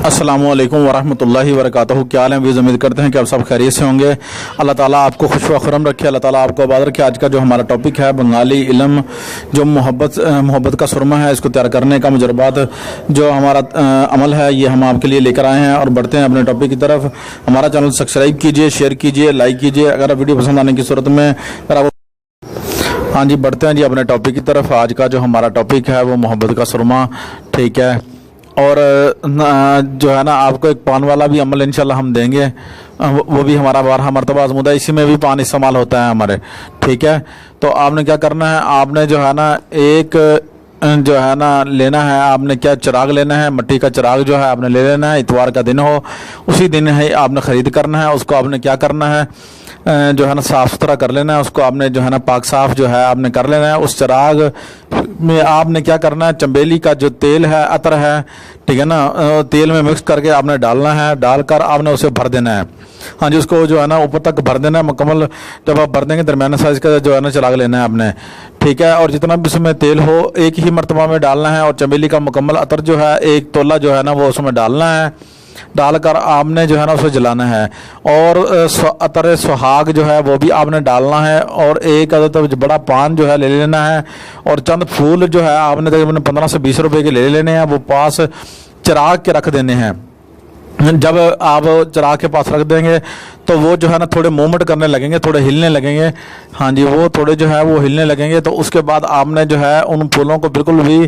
السلام علیکم ورحمۃ اللہ وبرکاتہ۔ کیا حال ہے ویز؟ امید کرتے ہیں کہ آپ سب خیریت سے ہوں گے۔ اللہ تعالیٰ آپ کو خوش و خرم رکھے، اللہ تعالیٰ آپ کو آباد رکھے۔ آج کا جو ہمارا ٹاپک ہے بنگالی علم، جو محبت کا سرمہ ہے، اس کو تیار کرنے کا مجربات جو ہمارا عمل ہے، یہ ہم آپ کے لیے لے کر آئے ہیں اور بڑھتے ہیں اپنے ٹاپک کی طرف۔ ہمارا چینل سبسکرائب کیجئے، شیئر کیجئے، لائک کیجئے اگر ویڈیو پسند آنے کی صورت میں۔ ہاں جی، بڑھتے ہیں جی اپنے ٹاپک کی طرف۔ آج کا جو ہمارا ٹاپک ہے وہ محبت کا سرمہ، ٹھیک ہے۔ اور جو ہے نا آپ کو ایک پان والا بھی عمل انشاءاللہ ہم دیں گے، وہ بھی ہمارا 12 مرتبہ آزمودہ ہے، اسی میں بھی پان استعمال ہوتا ہے ہمارے، ٹھیک ہے۔ تو آپ نے کیا کرنا ہے، آپ نے جو ہے نا ایک جو ہے نا لینا ہے، آپ نے کیا چراغ لینا ہے، مٹی کا چراغ جو ہے آپ نے لے لینا ہے۔ اتوار کا دن ہو، اسی دن ہے آپ نے خرید کرنا ہے۔ اس کو آپ نے کیا کرنا ہے، جو ہے نا صاف ستھرا کر لینا ہے، اس کو آپ نے جو ہے نا پاک صاف جو ہے آپ نے کر لینا ہے۔ اس چراغ میں آپ نے کیا کرنا ہے، چنبیلی کا جو تیل ہے، عطر ہے، ٹھیک ہے نا، تیل میں مکس کر کے آپ نے ڈالنا ہے، ڈال کر آپ نے اسے بھر دینا ہے۔ ہاں جی، اس کو جو ہے نا اوپر تک بھر دینا ہے مکمل۔ جب آپ بھر دیں گے درمیانے سائز کا جو ہے نا چراغ لینا ہے آپ نے، ٹھیک ہے۔ اور جتنا بھی اس میں تیل ہو ایک ہی مرتبہ میں ڈالنا ہے، اور چنبیلی کا مکمل عطر جو ہے ایک تولہ جو ہے نا وہ اس میں ڈالنا ہے۔ ڈال کر آپ نے جو ہے نا اسے جلانا ہے، اور عطر سہاگ جو ہے وہ بھی آپ نے ڈالنا ہے، اور ایک عدد بڑا پان جو ہے لے لینا ہے، اور چند پھول جو ہے آپ نے تقریباً 15 سے 20 روپے کے لے لینے ہیں، وہ پاس چراغ کے رکھ دینے ہیں۔ جب آپ چراغ کے پاس رکھ دیں گے تو وہ جو ہے نا تھوڑے موومنٹ کرنے لگیں گے، تھوڑے ہلنے لگیں گے، ہاں جی، وہ تھوڑے جو ہے وہ ہلنے لگیں گے۔ تو اس کے بعد آپ نے جو ہے ان پھولوں کو بالکل بھی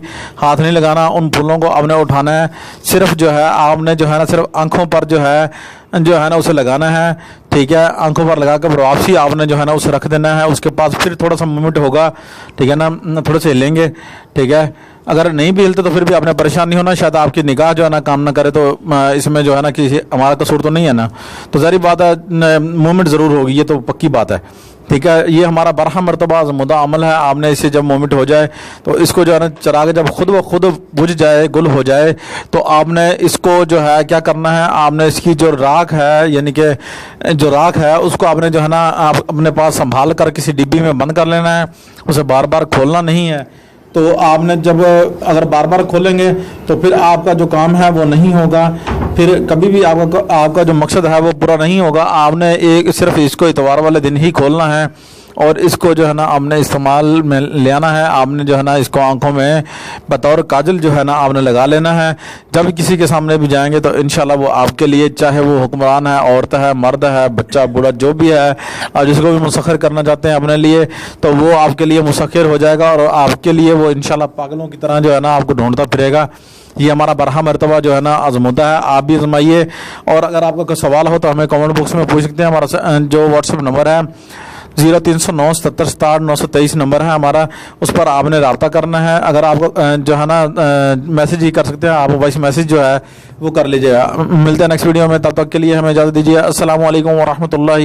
ہاتھ نہیں لگانا، ان پھولوں کو آپ نے اٹھانا ہے، صرف جو ہے آپ نے جو ہے نا صرف آنکھوں پر جو ہے نا اسے لگانا ہے، ٹھیک ہے۔ آنکھوں پر لگا کر واپسی آپ نے جو ہے نا اسے رکھ دینا ہے۔ اس کے پاس پھر تھوڑا سا موومنٹ ہوگا، ٹھیک ہے نا، تھوڑے سے ہلیں گے، ٹھیک ہے۔ اگر نہیں بھی ہلتے تو پھر بھی آپ نے پریشان نہیں ہونا، شاید آپ کی نگاہ جو ہے نا کام نہ کرے، تو اس میں جو ہے نا کسی ہمارا قصور تو نہیں ہے نا، تو ظاہری بات ہے موومنٹ ضرور ہوگی، یہ تو پکی بات ہے، ٹھیک ہے۔ یہ ہمارا 12 مرتبہ آزمودہ عمل ہے۔ آپ نے اسے جب موومنٹ ہو جائے تو اس کو جو ہے نا چراغ جب خود بخود بجھ جائے، گل ہو جائے، تو آپ نے اس کو جو ہے کیا کرنا ہے، آپ نے اس کی جو راکھ ہے، یعنی کہ جو راکھ ہے، اس کو آپ نے جو ہے نا آپ اپنے پاس سنبھال کر کسی ڈبی میں بند کر لینا ہے، اسے بار بار کھولنا نہیں ہے۔ تو آپ نے جب اگر بار بار کھولیں گے تو پھر آپ کا جو کام ہے وہ نہیں ہوگا، پھر کبھی بھی آپ کا جو مقصد ہے وہ پورا نہیں ہوگا۔ آپ نے صرف اس کو اتوار والے دن ہی کھولنا ہے، اور اس کو جو ہے نا آپ نے استعمال میں لے آنا ہے۔ آپ نے جو ہے نا اس کو آنکھوں میں بطور کاجل جو ہے نا آپ نے لگا لینا ہے۔ جب کسی کے سامنے بھی جائیں گے تو انشاءاللہ وہ آپ کے لیے، چاہے وہ حکمران ہے، عورت ہے، مرد ہے، بچہ بوڑھا جو بھی ہے، اور جس کو بھی مسخر کرنا چاہتے ہیں اپنے لیے، تو وہ آپ کے لیے مسخر ہو جائے گا، اور آپ کے لیے وہ انشاءاللہ پاگلوں کی طرح جو ہے نا آپ کو ڈھونڈتا پھرے گا۔ یہ ہمارا 12 مرتبہ جو ہے نا آزمودہ ہے، آپ بھی آزمائیے۔ اور اگر آپ کا کوئی سوال ہو تو ہمیں کمنٹ باکس میں پوچھ سکتے ہیں۔ ہمارا جو واٹس ایپ نمبر ہے 0309776923 نمبر ہے ہمارا، اس پر آپ نے رابطہ کرنا ہے۔ اگر آپ کو جو ہے نا میسیج ہی کر سکتے ہیں، آپ وائس میسیج جو ہے وہ کر لیجیے گا۔ ملتے ہیں نیکسٹ ویڈیو میں، تب تک کے لیے ہمیں اجازت دیجیے۔ السلام علیکم ورحمۃ اللہ۔